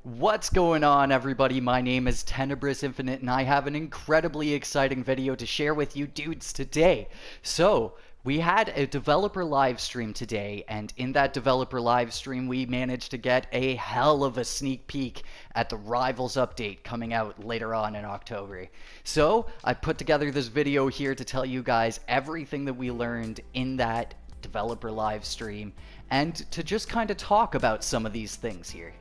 What's going on, everybody? My name is Tenebrous Infinite, and I have an incredibly exciting video to share with you dudes today. We had a developer live stream today, and in that developer live stream, we managed to get a hell of a sneak peek at the Rivals update coming out later on in October. So, I put together this video here to tell you guys everything that we learned in that developer live stream, and to just kind of talk about some of these things here.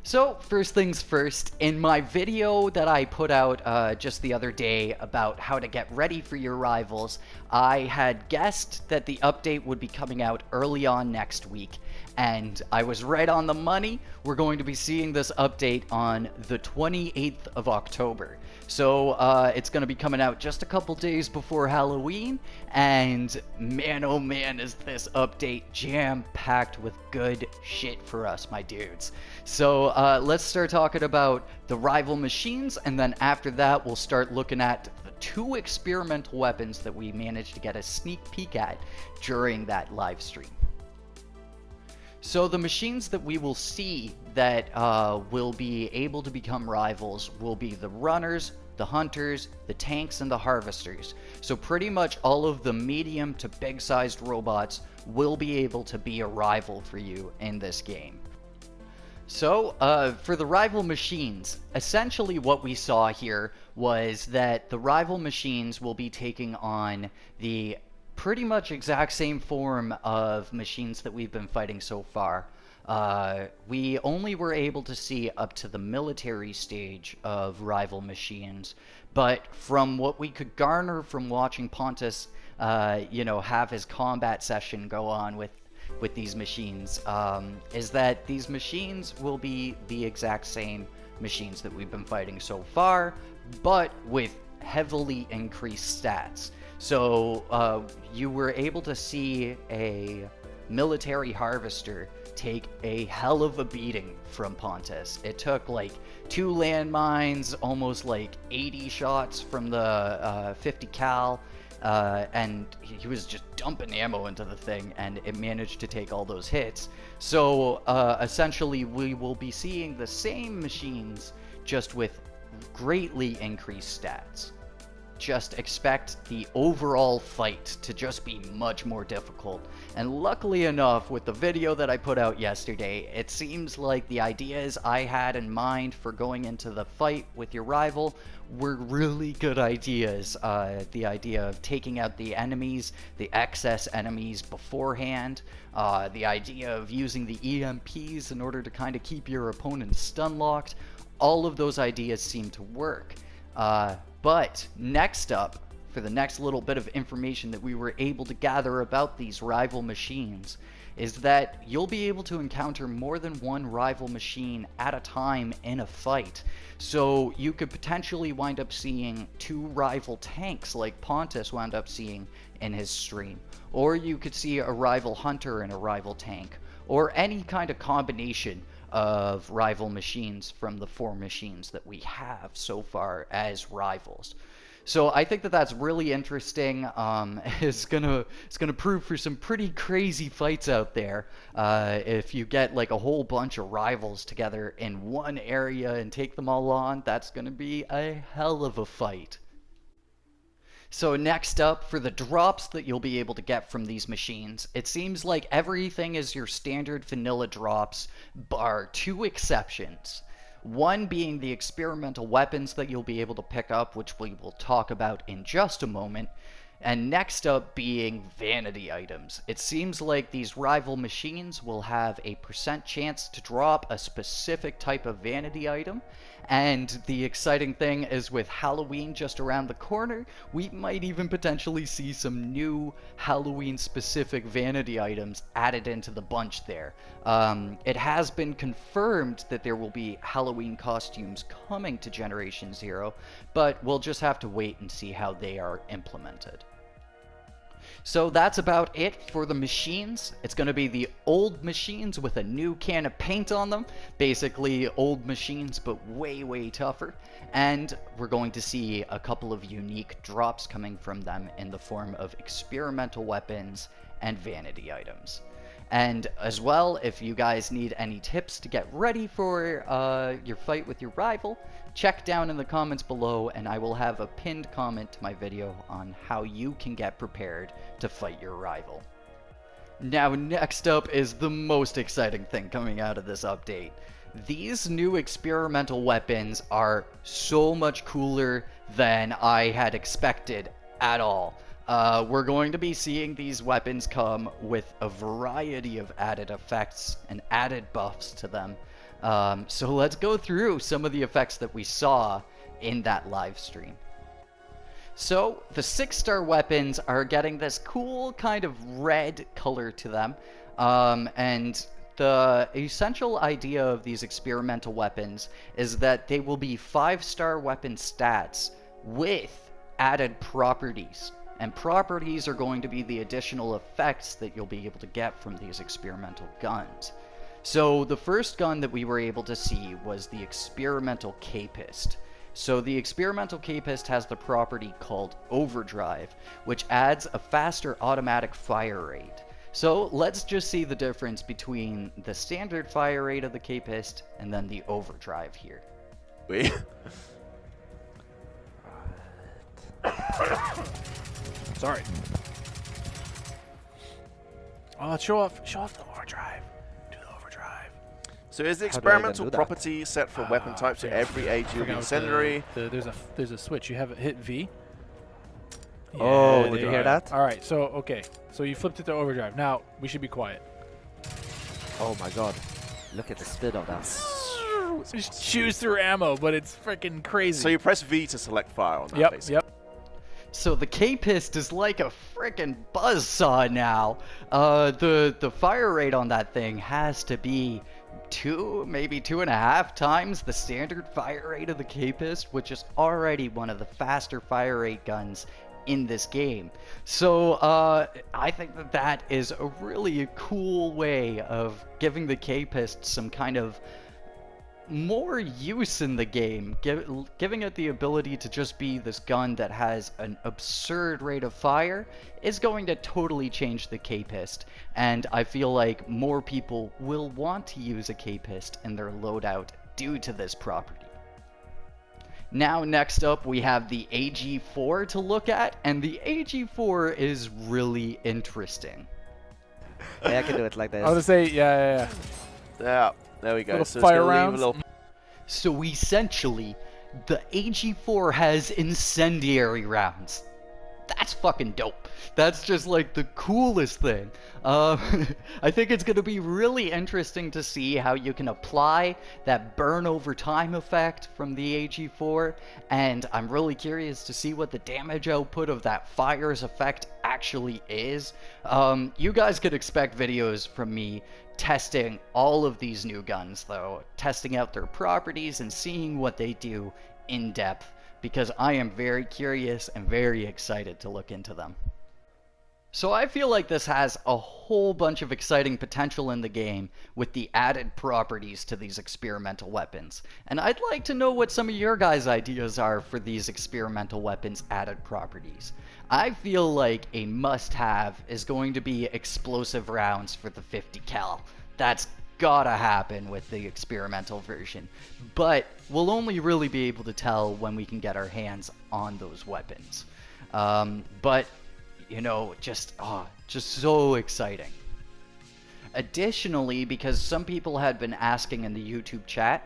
So, first things first, in my video that I put out just the other day about how to get ready for your rivals, I had guessed that the update would be coming out early on next week, and I was right on the money. We're going to be seeing this update on the 28th of October. So, it's going to be coming out just a couple days before Halloween, and man oh man is this update jam-packed with good shit for us, my dudes. So, let's start talking about the rival machines, and then after that we'll start looking at the two experimental weapons that we managed to get a sneak peek at during that live stream. So the machines that we will see that will be able to become rivals will be the runners, the hunters, the tanks, and the harvesters. So pretty much all of the medium to big sized robots will be able to be a rival for you in this game. So, for the rival machines, essentially what we saw here was that the rival machines will be taking on the pretty much exact same form of machines that we've been fighting so far. We only were able to see up to the military stage of rival machines, but from what we could garner from watching Pontus, have his combat session go on with these machines, is that these machines will be the exact same machines that we've been fighting so far, but with heavily increased stats. So you were able to see a military harvester take a hell of a beating from Pontus. It took like 2 landmines, almost like 80 shots from the 50 cal, and he was just dumping ammo into the thing, and it managed to take all those hits. So essentially we will be seeing the same machines, just with greatly increased stats. Just expect the overall fight to just be much more difficult. And luckily enough, with the video that I put out yesterday, it seems like the ideas I had in mind for going into the fight with your rival were really good ideas. The idea of taking out the enemies, the excess enemies beforehand, the idea of using the EMPs in order to kind of keep your opponent stun locked, all of those ideas seem to work. But next up, for the next little bit of information that we were able to gather about these rival machines, is that you'll be able to encounter more than one rival machine at a time in a fight. So you could potentially wind up seeing 2 rival tanks like Pontus wound up seeing in his stream. Or you could see a rival hunter and a rival tank. Or any kind of combination of rival machines from the 4 machines that we have so far as rivals. So I think that that's really interesting. It's gonna prove for some pretty crazy fights out there. If you get like a whole bunch of rivals together in one area and take them all on, that's gonna be a hell of a fight. So next up, for the drops that you'll be able to get from these machines, it seems like everything is your standard vanilla drops, bar 2 exceptions. One being the experimental weapons that you'll be able to pick up, which we will talk about in just a moment, and next up being vanity items. It seems like these rival machines will have a % chance to drop a specific type of vanity item, and the exciting thing is, with Halloween just around the corner, we might even potentially see some new Halloween specific vanity items added into the bunch there. It has been confirmed that there will be Halloween costumes coming to Generation Zero, but we'll just have to wait and see how they are implemented. So that's about it for the machines. It's going to be the old machines with a new can of paint on them. Basically old machines, but way tougher. And we're going to see a couple of unique drops coming from them in the form of experimental weapons and vanity items. And as well, if you guys need any tips to get ready for your fight with your rival, check down in the comments below and I will have a pinned comment to my video on how you can get prepared to fight your rival. Now next up is the most exciting thing coming out of this update. These new experimental weapons are so much cooler than I had expected at all. We're going to be seeing these weapons come with a variety of added effects and added buffs to them. So let's go through some of the effects that we saw in that live stream. So the 6-star weapons are getting this cool kind of red color to them. And the essential idea of these experimental weapons is that they will be 5-star weapon stats with added properties. And properties are going to be the additional effects that you'll be able to get from these experimental guns. So the first gun that we were able to see was the experimental Capist. So the experimental Capist has the property called Overdrive, which adds a faster automatic fire rate. So let's just see the difference between the standard fire rate of the Capist and then the Overdrive here. Wait. Sorry. Oh, show off the overdrive. Do the overdrive. So is the How do I even experimental do that? property set for weapon types to every AG will be incendiary? There's a switch. You have it hit V. Oh, there did you go. hear that? All right. So okay. So you flipped it to overdrive. Now we should be quiet. Oh my god. Look at the speed of that. Just chews through ammo, but it's freaking crazy. So you press V to select fire on that, Yep. basically. Yep. So the Capist is like a frickin' buzzsaw now. The fire rate on that thing has to be 2, maybe 2.5 times the standard fire rate of the Capist, which is already one of the faster fire rate guns in this game. So I think that that is a really cool way of giving the Capist some kind of more use in the game, giving it the ability to just be this gun that has an absurd rate of fire is going to totally change the Capist, and I feel like more people will want to use a Capist in their loadout due to this property. Now next up we have the AG4 to look at, and the AG4 is really interesting. Hey, I can do it like this. I was gonna say yeah. Yeah, there we go. Little So fire it's gonna rounds. leave a little. So essentially, the AG4 has incendiary rounds. That's fucking dope. That's just like the coolest thing. I think it's going to be really interesting to see how you can apply that burn over time effect from the AG4, and I'm really curious to see what the damage output of that fire's effect actually is. You guys could expect videos from me testing all of these new guns, though, testing out their properties and seeing what they do in depth, because I am very curious and very excited to look into them. So I feel like this has a whole bunch of exciting potential in the game with the added properties to these experimental weapons. And I'd like to know what some of your guys' ideas are for these experimental weapons added properties. I feel like a must-have is going to be explosive rounds for the 50 cal. That's gotta happen with the experimental version, but we'll only really be able to tell when we can get our hands on those weapons. But you know, just so exciting. Additionally, because some people had been asking in the YouTube chat,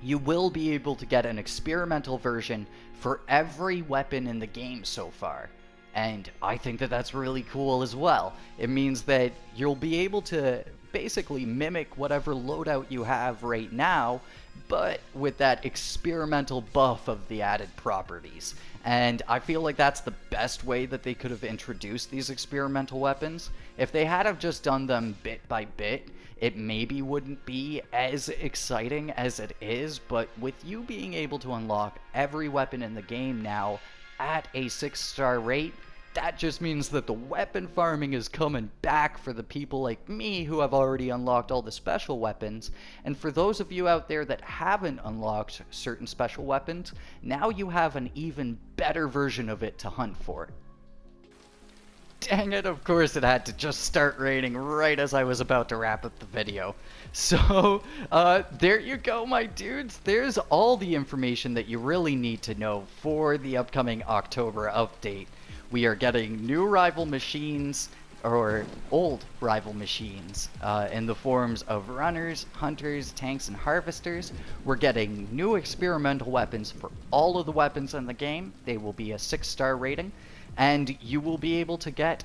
you will be able to get an experimental version for every weapon in the game so far. And I think that that's really cool as well. It means that you'll be able to basically mimic whatever loadout you have right now, but with that experimental buff of the added properties. And I feel like that's the best way that they could have introduced these experimental weapons. If they had have just done them bit by bit, it maybe wouldn't be as exciting as it is, but with you being able to unlock every weapon in the game now at a 6-star rate, that just means that the weapon farming is coming back for the people like me who have already unlocked all the special weapons. And for those of you out there that haven't unlocked certain special weapons, now you have an even better version of it to hunt for. Dang it, of course it had to just start raining right as I was about to wrap up the video. So, there you go, my dudes. There's all the information that you really need to know for the upcoming October update. We are getting new rival machines, or old rival machines, in the forms of runners, hunters, tanks, and harvesters. We're getting new experimental weapons for all of the weapons in the game. They will be a 6-star rating, and you will be able to get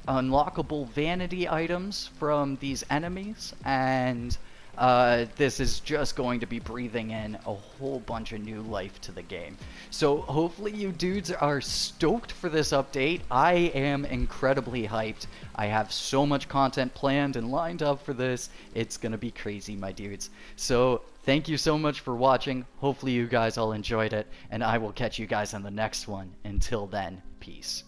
unlockable vanity items from these enemies, and this is just going to be breathing in a whole bunch of new life to the game. So hopefully you dudes are stoked for this update. I am incredibly hyped. I have so much content planned and lined up for this. It's gonna be crazy, my dudes. So thank you so much for watching. Hopefully you guys all enjoyed it, and I will catch you guys on the next one. Until then, peace.